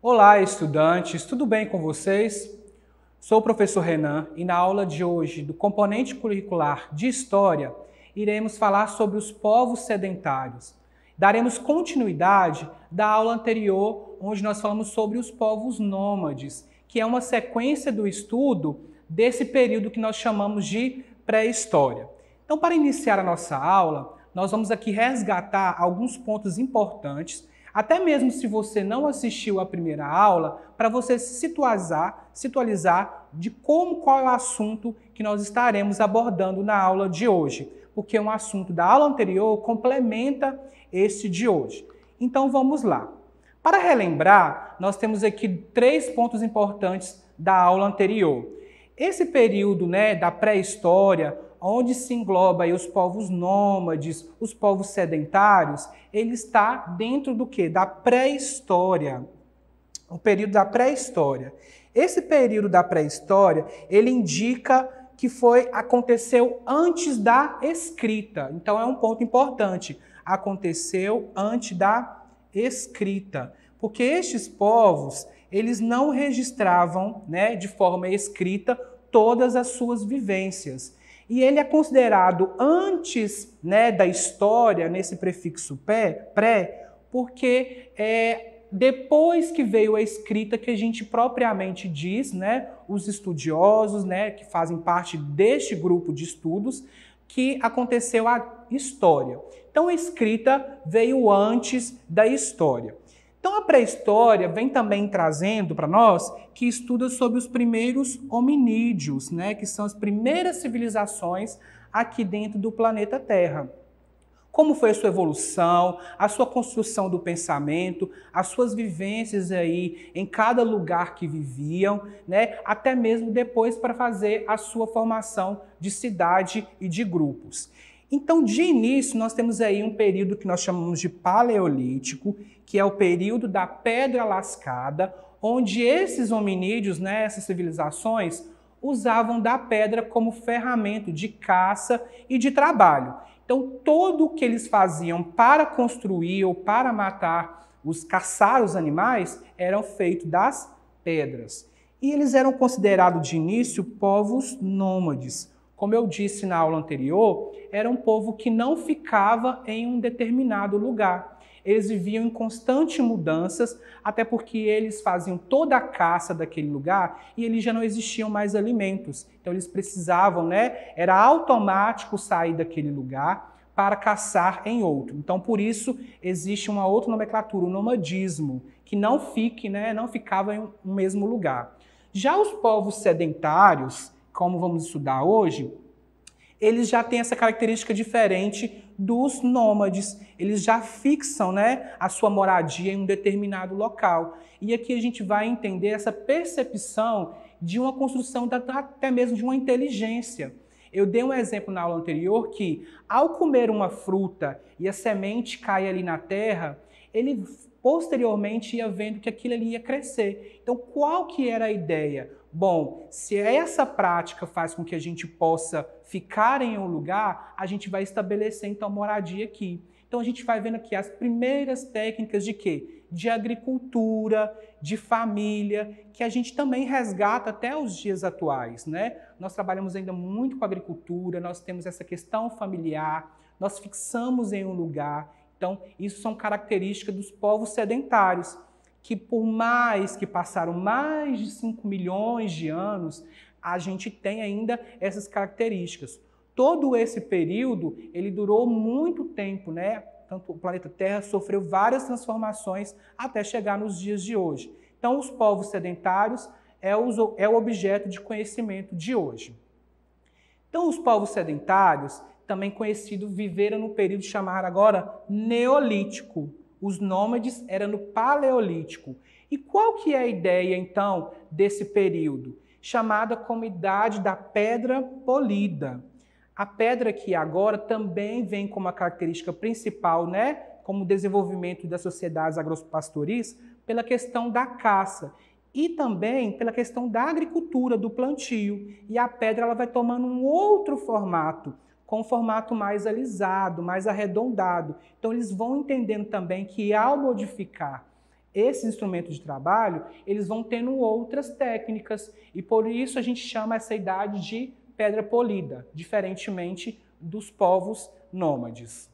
Olá, estudantes, tudo bem com vocês? Sou o professor Renan e na aula de hoje do componente curricular de História, iremos falar sobre os povos sedentários. Daremos continuidade da aula anterior, onde nós falamos sobre os povos nômades, que é uma sequência do estudo desse período que nós chamamos de pré-história. Então, para iniciar a nossa aula, nós vamos aqui resgatar alguns pontos importantes, até mesmo se você não assistiu à primeira aula, para você se situalizar de qual é o assunto que nós estaremos abordando na aula de hoje, porque um assunto da aula anterior complementa este de hoje. Então vamos lá. Para relembrar, nós temos aqui 3 pontos importantes da aula anterior. Esse período, da pré-história, onde se engloba aí os povos nômades, os povos sedentários, ele está dentro do quê? Da pré-história. O período da pré-história. Esse período da pré-história, ele indica que aconteceu antes da escrita. Então é um ponto importante. Aconteceu antes da escrita. Porque estes povos, eles não registravam, de forma escrita, todas as suas vivências. E ele é considerado antes da história, nesse prefixo pré, porque depois que veio a escrita que a gente propriamente diz, os estudiosos, que fazem parte deste grupo de estudos, que aconteceu a história. Então a escrita veio antes da história. Então a pré-história vem também trazendo para nós que estuda sobre os primeiros hominídeos, que são as primeiras civilizações aqui dentro do planeta Terra. Como foi a sua evolução, a sua construção do pensamento, as suas vivências aí em cada lugar que viviam, até mesmo depois para fazer a sua formação de cidade e de grupos. Então, de início, nós temos aí um período que nós chamamos de Paleolítico, que é o período da Pedra Lascada, onde esses hominídeos, essas civilizações, usavam da pedra como ferramenta de caça e de trabalho. Então, tudo o que eles faziam para construir ou para caçar os animais, eram feito das pedras. E eles eram considerados, de início, povos nômades. Como eu disse na aula anterior, era um povo que não ficava em um determinado lugar. Eles viviam em constantes mudanças, até porque eles faziam toda a caça daquele lugar e eles já não existiam mais alimentos. Então eles precisavam, era automático sair daquele lugar para caçar em outro. Então por isso existe uma outra nomenclatura, o nomadismo, que não ficava em um mesmo lugar. Já os povos sedentários, como vamos estudar hoje, eles já têm essa característica diferente dos nômades. Eles já fixam a sua moradia em um determinado local. E aqui a gente vai entender essa percepção de uma construção, até mesmo de uma inteligência. Eu dei um exemplo na aula anterior que, ao comer uma fruta e a semente cai ali na terra, ele posteriormente ia vendo que aquilo ali ia crescer. Então, qual que era a ideia? Bom, se essa prática faz com que a gente possa ficar em um lugar, a gente vai estabelecer, então, moradia aqui. Então, a gente vai vendo aqui as primeiras técnicas de quê? De agricultura, de família, que a gente também resgata até os dias atuais, Nós trabalhamos ainda muito com agricultura, nós temos essa questão familiar, nós fixamos em um lugar. Então, isso são características dos povos sedentários, que por mais que passaram mais de 5 milhões de anos, a gente tem ainda essas características. Todo esse período, ele durou muito tempo, Tanto o planeta Terra sofreu várias transformações até chegar nos dias de hoje. Então, os povos sedentários é o objeto de conhecimento de hoje. Então, os povos sedentários, também conhecidos, viveram no período chamado agora Neolítico. Os nômades eram no Paleolítico. E qual que é a ideia, então, desse período? Chamada como Idade da Pedra Polida. A pedra aqui agora também vem como a característica principal, como desenvolvimento das sociedades agropastoris, pela questão da caça. E também pela questão da agricultura, do plantio. E a pedra ela vai tomando um outro formato, com um formato mais alisado, mais arredondado. Então eles vão entendendo também que ao modificar esses instrumentos de trabalho, eles vão tendo outras técnicas e por isso a gente chama essa idade de pedra polida, diferentemente dos povos nômades.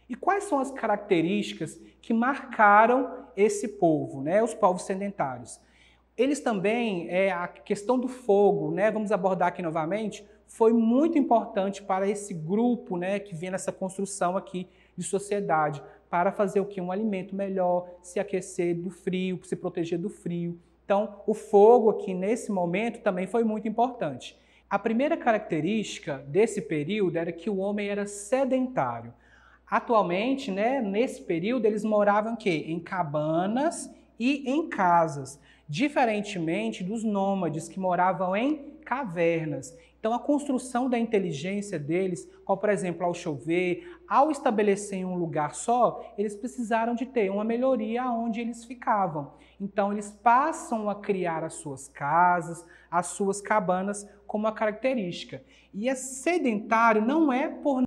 E quais são as características que marcaram esse povo, né, os povos sedentários? Eles também, a questão do fogo, né, vamos abordar aqui novamente, foi muito importante para esse grupo, né, que vem nessa construção aqui de sociedade, para fazer o quê? Um alimento melhor, se aquecer do frio, se proteger do frio. Então, o fogo aqui nesse momento também foi muito importante. A primeira característica desse período era que o homem era sedentário. Atualmente, né, nesse período, eles moravam em cabanas e em casas, diferentemente dos nômades que moravam em cavernas. Então, a construção da inteligência deles, como por exemplo, ao chover, ao estabelecer em um lugar só, eles precisaram de ter uma melhoria onde eles ficavam. Então, eles passam a criar as suas casas, as suas cabanas como uma característica. E é sedentário não é por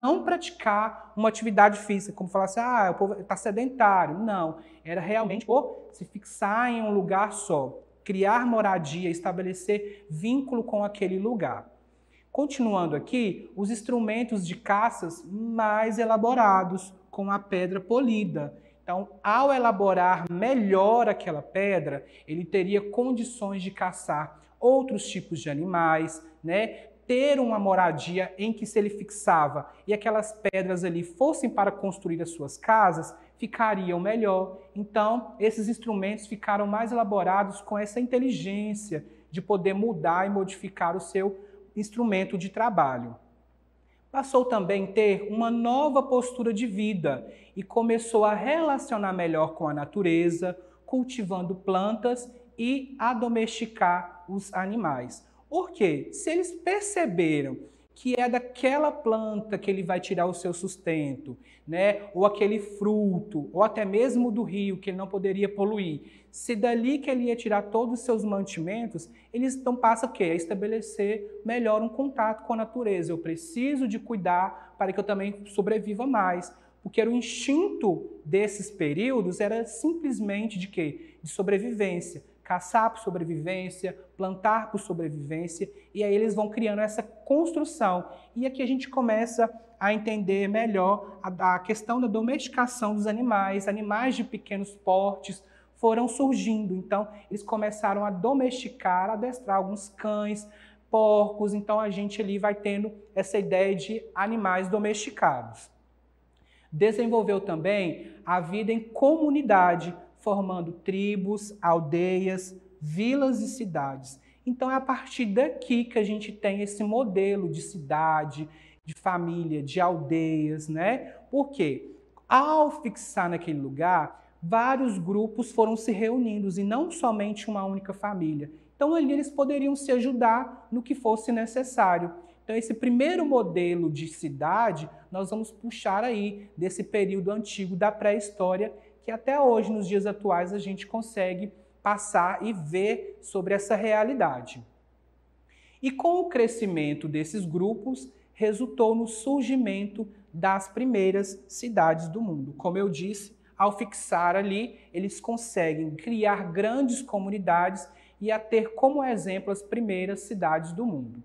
não praticar uma atividade física, como falar assim, o povo está sedentário. Não, era realmente por se fixar em um lugar só, criar moradia, estabelecer vínculo com aquele lugar. Continuando aqui, os instrumentos de caças mais elaborados, com a pedra polida. Então, ao elaborar melhor aquela pedra, ele teria condições de caçar outros tipos de animais, né? Ter uma moradia em que se ele fixava e aquelas pedras ali fossem para construir as suas casas, ficariam melhor. Então, esses instrumentos ficaram mais elaborados com essa inteligência de poder mudar e modificar o seu instrumento de trabalho. Passou também a ter uma nova postura de vida e começou a relacionar melhor com a natureza, cultivando plantas e a domesticar os animais. Por quê? Se eles perceberam que é daquela planta que ele vai tirar o seu sustento, né? Ou aquele fruto, ou até mesmo do rio que ele não poderia poluir, se dali que ele ia tirar todos os seus mantimentos, eles então passam o quê? A estabelecer melhor um contato com a natureza. Eu preciso de cuidar para que eu também sobreviva mais. Porque era o instinto desses períodos era simplesmente de quê? De sobrevivência. Caçar por sobrevivência, plantar por sobrevivência, e aí eles vão criando essa construção. E aqui a gente começa a entender melhor a questão da domesticação dos animais, animais de pequenos portes foram surgindo. Então, eles começaram a domesticar, a adestrar alguns cães, porcos, então a gente ali vai tendo essa ideia de animais domesticados. Desenvolveu também a vida em comunidade, formando tribos, aldeias, vilas e cidades. Então é a partir daqui que a gente tem esse modelo de cidade, de família, de aldeias, né? Porque ao fixar naquele lugar, vários grupos foram se reunindo e não somente uma única família. Então ali eles poderiam se ajudar no que fosse necessário. Então esse primeiro modelo de cidade, nós vamos puxar aí desse período antigo da pré-história, que até hoje, nos dias atuais, a gente consegue passar e ver sobre essa realidade. E com o crescimento desses grupos, resultou no surgimento das primeiras cidades do mundo. Como eu disse, ao fixar ali, eles conseguem criar grandes comunidades e a ter como exemplo as primeiras cidades do mundo.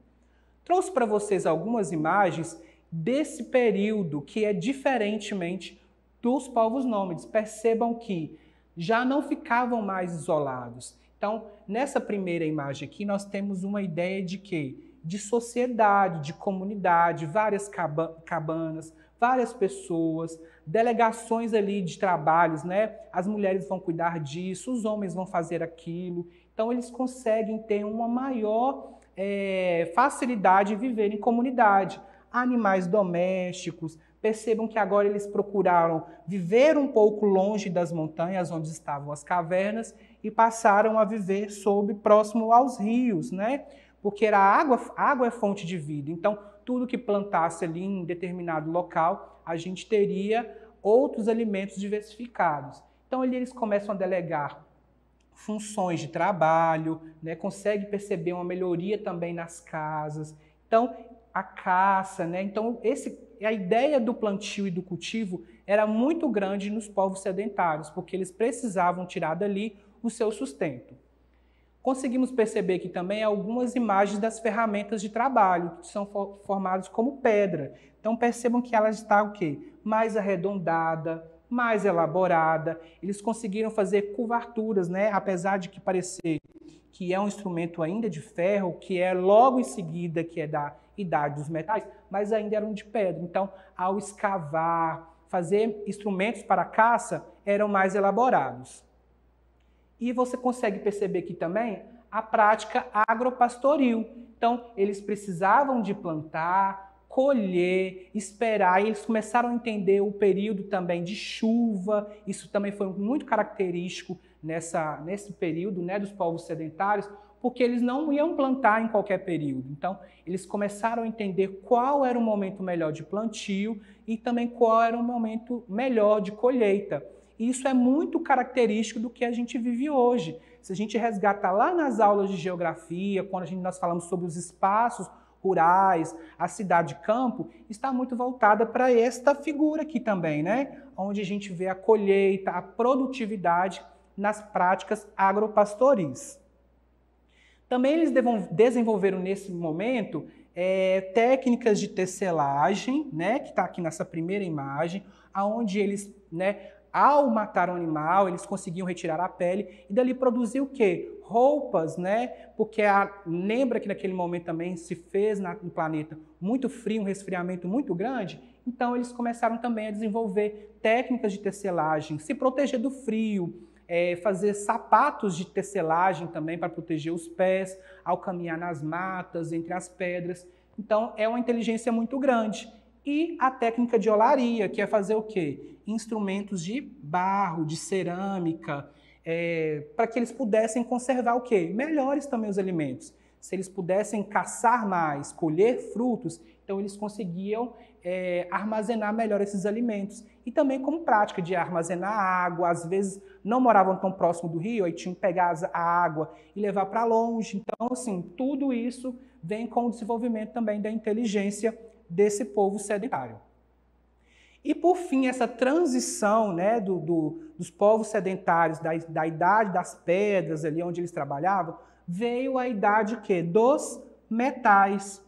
Trouxe para vocês algumas imagens desse período que é diferentemente dos povos nômades. Percebam que já não ficavam mais isolados. Então, nessa primeira imagem aqui, nós temos uma ideia de quê? De sociedade, de comunidade, várias cabanas, várias pessoas, delegações ali de trabalhos, né? As mulheres vão cuidar disso, os homens vão fazer aquilo. Então, eles conseguem ter uma maior facilidade de viver em comunidade. Animais domésticos. Percebam que agora eles procuraram viver um pouco longe das montanhas onde estavam as cavernas e passaram a viver próximo aos rios, né? Porque a água é fonte de vida. Então, tudo que plantasse ali em determinado local, a gente teria outros alimentos diversificados. Então, ali eles começam a delegar funções de trabalho, né? Consegue perceber uma melhoria também nas casas. Então, a caça, né? Então, a ideia do plantio e do cultivo era muito grande nos povos sedentários, porque eles precisavam tirar dali o seu sustento. Conseguimos perceber aqui também algumas imagens das ferramentas de trabalho, que são formadas como pedra. Então percebam que ela está o quê? Mais arredondada, mais elaborada. Eles conseguiram fazer curvaturas, né? Apesar de que parecer que é um instrumento ainda de ferro, que é logo em seguida, que é da idade dos metais, mas ainda eram de pedra. Então, ao escavar, fazer instrumentos para caça, eram mais elaborados. E você consegue perceber aqui também a prática agropastoril. Então, eles precisavam de plantar, colher, esperar, e eles começaram a entender o período também de chuva. Isso também foi muito característico nesse período, né, dos povos sedentários, porque eles não iam plantar em qualquer período. Então, eles começaram a entender qual era o momento melhor de plantio e também qual era o momento melhor de colheita. E isso é muito característico do que a gente vive hoje. Se a gente resgata lá nas aulas de geografia, quando nós falamos sobre os espaços rurais, a cidade-campo, está muito voltada para esta figura aqui também, né? Onde a gente vê a colheita, a produtividade nas práticas agropastoris. Também eles desenvolveram nesse momento técnicas de tecelagem, né? Que está aqui nessa primeira imagem, onde eles, né, ao matar o animal, eles conseguiam retirar a pele e dali produzir o quê? Roupas, né? Porque lembra que naquele momento também se fez no planeta muito frio, um resfriamento muito grande, então eles começaram também a desenvolver técnicas de tecelagem, se proteger do frio, fazer sapatos de tecelagem também para proteger os pés, ao caminhar nas matas, entre as pedras. Então é uma inteligência muito grande. E a técnica de olaria, que é fazer o quê? Instrumentos de barro, de cerâmica, para que eles pudessem conservar o quê? Melhores também os alimentos. Se eles pudessem caçar mais, colher frutos, então eles conseguiam armazenar melhor esses alimentos. E também como prática de armazenar água, às vezes não moravam tão próximo do rio, aí tinham que pegar a água e levar para longe. Então, assim, tudo isso vem com o desenvolvimento também da inteligência desse povo sedentário. E, por fim, essa transição, né, dos povos sedentários, da idade das pedras, ali onde eles trabalhavam, veio a idade quê? Dos metais.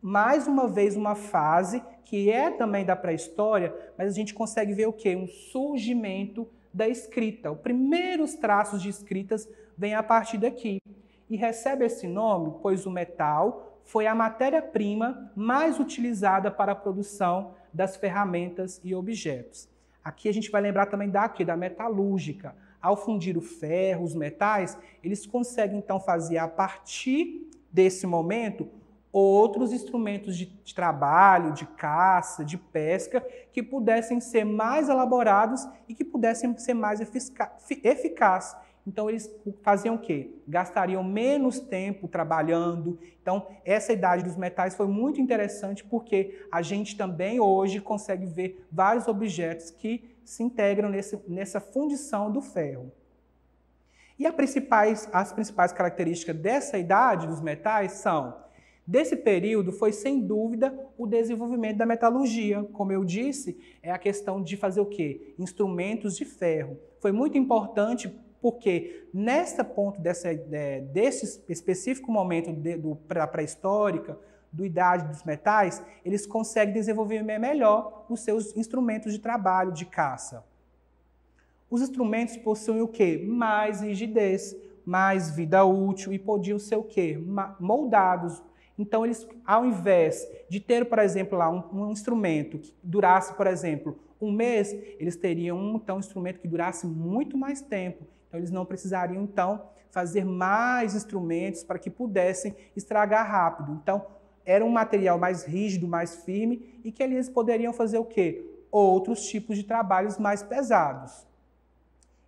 Mais uma vez, uma fase que é também da pré-história, mas a gente consegue ver o quê? Um surgimento da escrita. Os primeiros traços de escritas vêm a partir daqui. E recebe esse nome, pois o metal foi a matéria-prima mais utilizada para a produção das ferramentas e objetos. Aqui a gente vai lembrar também da metalúrgica. Ao fundir o ferro, os metais, eles conseguem então fazer a partir desse momento outros instrumentos de trabalho, de caça, de pesca, que pudessem ser mais elaborados e que pudessem ser mais eficazes. Então, eles faziam o quê? Gastariam menos tempo trabalhando. Então, essa idade dos metais foi muito interessante porque a gente também hoje consegue ver vários objetos que se integram nessa fundição do ferro. E as principais características dessa idade dos metais são: desse período foi, sem dúvida, o desenvolvimento da metalurgia. Como eu disse, é a questão de fazer o quê? Instrumentos de ferro. Foi muito importante porque, nesse ponto, desse específico momento da pré-histórica, da idade dos metais, eles conseguem desenvolver melhor os seus instrumentos de trabalho, de caça. Os instrumentos possuem o quê? Mais rigidez, mais vida útil e podiam ser o quê? Moldados. Então, eles, ao invés de ter, por exemplo, lá um instrumento que durasse, por exemplo, um mês, eles teriam então um instrumento que durasse muito mais tempo. Então, eles não precisariam, então, fazer mais instrumentos para que pudessem estragar rápido. Então, era um material mais rígido, mais firme e que eles poderiam fazer o quê? Outros tipos de trabalhos mais pesados.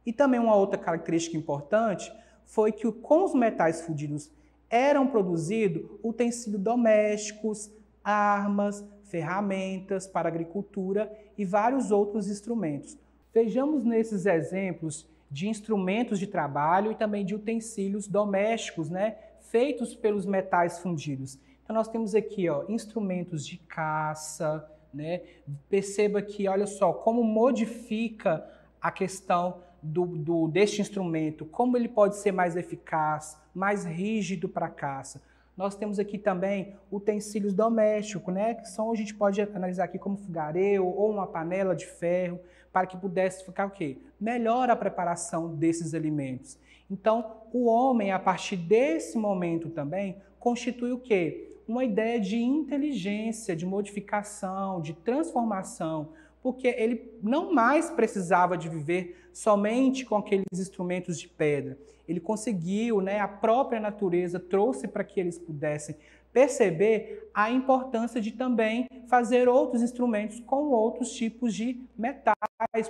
E também uma outra característica importante foi que com os metais fundidos eram produzidos utensílios domésticos, armas, ferramentas para agricultura e vários outros instrumentos. Vejamos nesses exemplos de instrumentos de trabalho e também de utensílios domésticos, né, feitos pelos metais fundidos. Então nós temos aqui, ó, instrumentos de caça, né? Perceba que, olha só, como modifica a questão deste instrumento, como ele pode ser mais eficaz, mais rígido para a caça. Nós temos aqui também utensílios domésticos, né? Que são, a gente pode analisar aqui como fogareiro ou uma panela de ferro, para que pudesse ficar o quê? Melhor a preparação desses alimentos. Então, o homem, a partir desse momento também, constitui o quê? Uma ideia de inteligência, de modificação, de transformação, porque ele não mais precisava de viver somente com aqueles instrumentos de pedra. Ele conseguiu, né, a própria natureza trouxe para que eles pudessem perceber a importância de também fazer outros instrumentos com outros tipos de metais,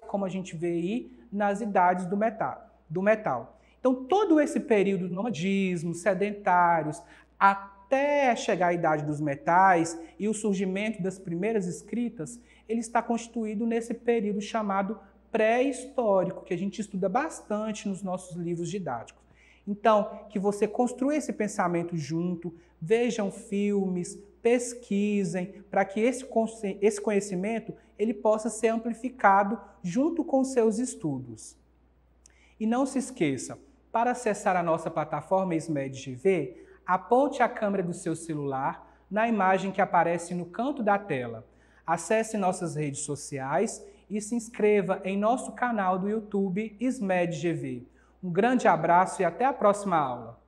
como a gente vê aí nas idades do metal. Então, todo esse período do nomadismo, sedentários, até chegar à idade dos metais e o surgimento das primeiras escritas, ele está constituído nesse período chamado pré-histórico, que a gente estuda bastante nos nossos livros didáticos. Então, que você construa esse pensamento junto, vejam filmes, pesquisem, para que esse conhecimento ele possa ser amplificado junto com seus estudos. E não se esqueça, para acessar a nossa plataforma SMED-GV, aponte a câmera do seu celular na imagem que aparece no canto da tela. Acesse nossas redes sociais e se inscreva em nosso canal do YouTube SMED-GV. Um grande abraço e até a próxima aula!